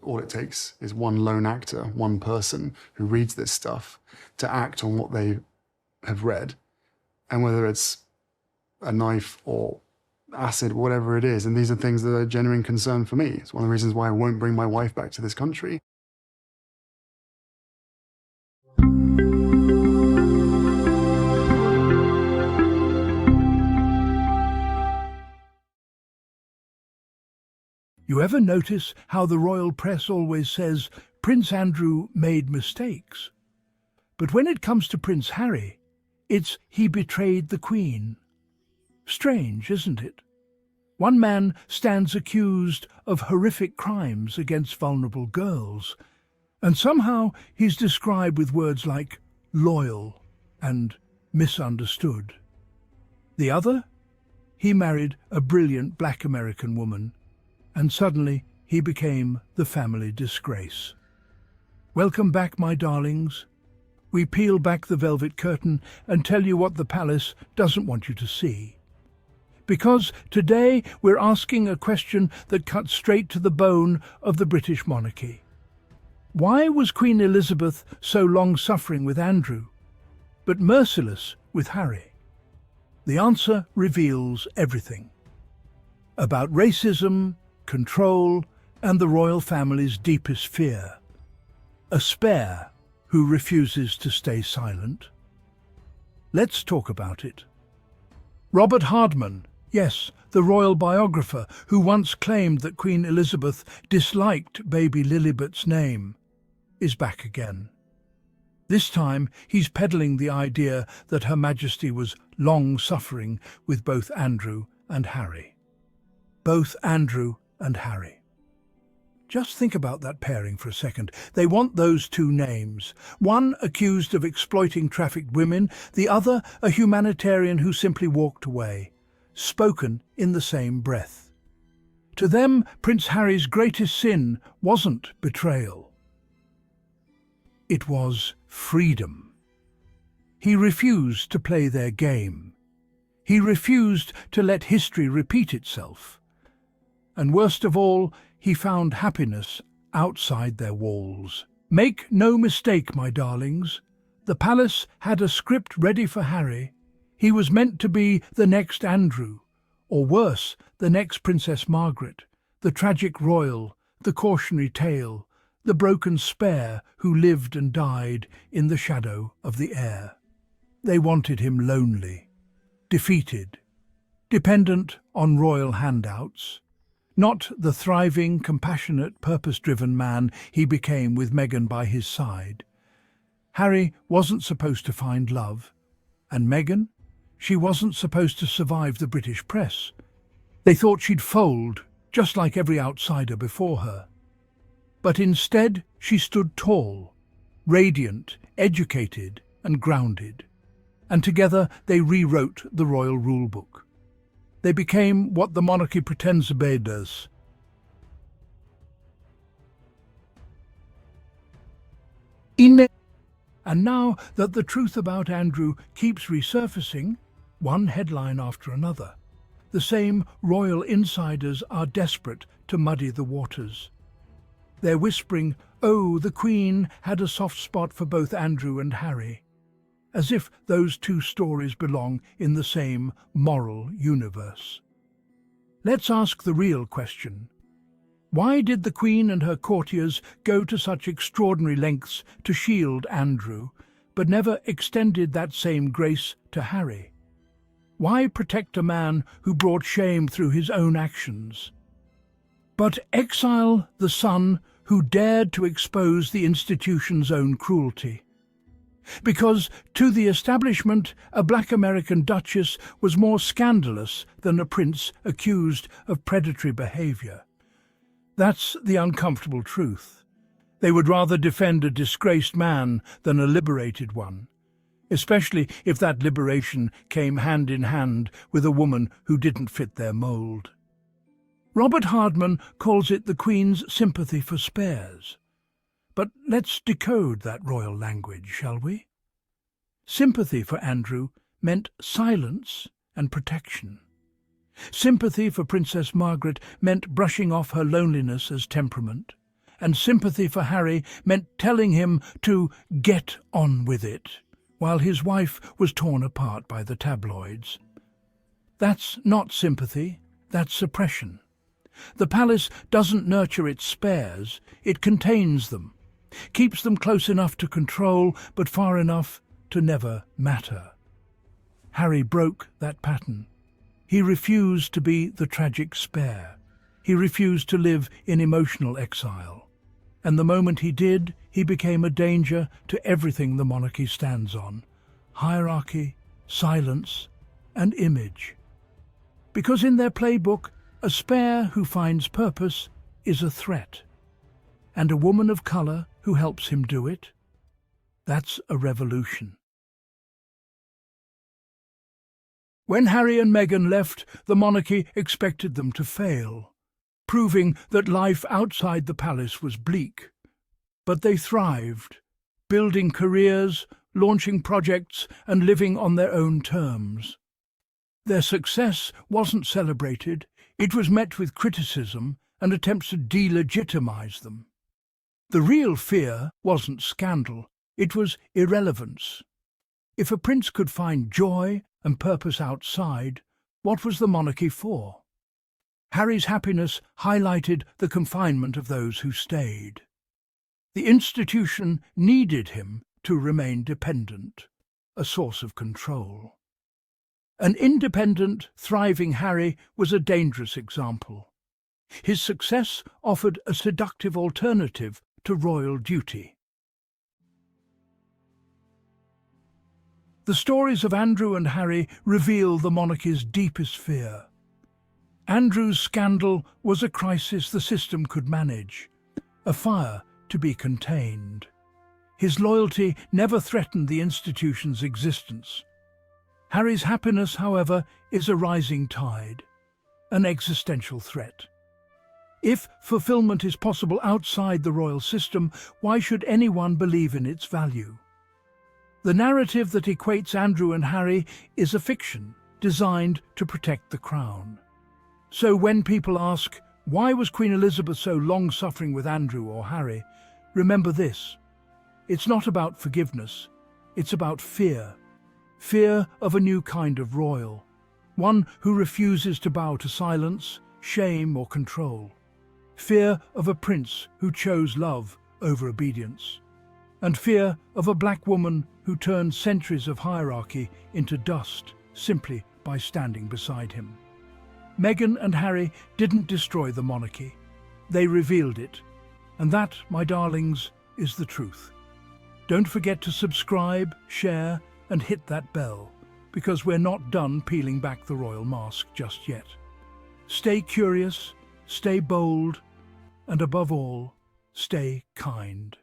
All it takes is one lone actor, one person who reads this stuff to act on what they have read. And whether it's a knife or acid, whatever it is, and these are things that are a genuine concern for me. It's one of the reasons why I won't bring my wife back to this country. You ever notice how the royal press always says Prince Andrew made mistakes? But when it comes to Prince Harry, it's he betrayed the Queen. Strange, isn't it? One man stands accused of horrific crimes against vulnerable girls, and somehow he's described with words like loyal and misunderstood. The other? He married a brilliant black American woman, and suddenly he became the family disgrace. Welcome back, my darlings. We peel back the velvet curtain and tell you what the palace doesn't want you to see. Because today we're asking a question that cuts straight to the bone of the British monarchy. Why was Queen Elizabeth so long-suffering with Andrew, but merciless with Harry? The answer reveals everything. About racism, control, and the royal family's deepest fear. A spare who refuses to stay silent. Let's talk about it. Robert Hardman, yes, the royal biographer who once claimed that Queen Elizabeth disliked baby Lilibet's name, is back again. This time he's peddling the idea that Her Majesty was long-suffering with both Andrew and Harry. Both Andrew and Harry. Just think about that pairing for a second. They want those two names. One accused of exploiting trafficked women, the other a humanitarian who simply walked away, spoken in the same breath. To them, Prince Harry's greatest sin wasn't betrayal. It was freedom. He refused to play their game. He refused to let history repeat itself. And worst of all, he found happiness outside their walls. Make no mistake, my darlings, the palace had a script ready for Harry. He was meant to be the next Andrew, or worse, the next Princess Margaret, the tragic royal, the cautionary tale, the broken spare who lived and died in the shadow of the heir. They wanted him lonely, defeated, dependent on royal handouts. Not the thriving, compassionate, purpose-driven man he became with Meghan by his side. Harry wasn't supposed to find love, and Meghan, she wasn't supposed to survive the British press. They thought she'd fold, just like every outsider before her. But instead, she stood tall, radiant, educated, and grounded. And together they rewrote the royal rulebook. They became what the monarchy pretends obeyed us. And now that the truth about Andrew keeps resurfacing, one headline after another, the same royal insiders are desperate to muddy the waters. They're whispering, oh, the Queen had a soft spot for both Andrew and Harry, as if those two stories belong in the same moral universe. Let's ask the real question. Why did the Queen and her courtiers go to such extraordinary lengths to shield Andrew, but never extended that same grace to Harry? Why protect a man who brought shame through his own actions, but exile the son who dared to expose the institution's own cruelty? Because to the establishment, a black American duchess was more scandalous than a prince accused of predatory behavior. That's the uncomfortable truth. They would rather defend a disgraced man than a liberated one, especially if that liberation came hand in hand with a woman who didn't fit their mould. Robert Hardman calls it the Queen's sympathy for spares. But let's decode that royal language, shall we? Sympathy for Andrew meant silence and protection. Sympathy for Princess Margaret meant brushing off her loneliness as temperament. and sympathy for Harry meant telling him to get on with it, while his wife was torn apart by the tabloids. That's not sympathy, that's suppression. The palace doesn't nurture its spares, it contains them, keeps them close enough to control, but far enough to never matter. Harry broke that pattern. He refused to be the tragic spare. He refused to live in emotional exile. And the moment he did, he became a danger to everything the monarchy stands on: hierarchy, silence, and image. Because in their playbook, a spare who finds purpose is a threat. And a woman of colour who helps him do it, that's a revolution. When Harry and Meghan left, the monarchy expected them to fail, proving that life outside the palace was bleak. But they thrived, building careers, launching projects, and living on their own terms. Their success wasn't celebrated, it was met with criticism and attempts to delegitimize them. The real fear wasn't scandal, it was irrelevance. If a prince could find joy and purpose outside, what was the monarchy for? Harry's happiness highlighted the confinement of those who stayed. The institution needed him to remain dependent, a source of control. An independent, thriving Harry was a dangerous example. His success offered a seductive alternative to royal duty. The stories of Andrew and Harry reveal the monarchy's deepest fear. Andrew's scandal was a crisis the system could manage, a fire to be contained. His loyalty never threatened the institution's existence. Harry's happiness, however, is a rising tide, an existential threat. If fulfillment is possible outside the royal system, why should anyone believe in its value? The narrative that equates Andrew and Harry is a fiction designed to protect the crown. So when people ask, why was Queen Elizabeth so long-suffering with Andrew or Harry, remember this: it's not about forgiveness, it's about fear. Fear of a new kind of royal, one who refuses to bow to silence, shame or control. Fear of a prince who chose love over obedience. And fear of a black woman who turned centuries of hierarchy into dust simply by standing beside him. Meghan and Harry didn't destroy the monarchy. They revealed it. And that, my darlings, is the truth. Don't forget to subscribe, share, and hit that bell, because we're not done peeling back the royal mask just yet. Stay curious, stay bold, and above all, stay kind.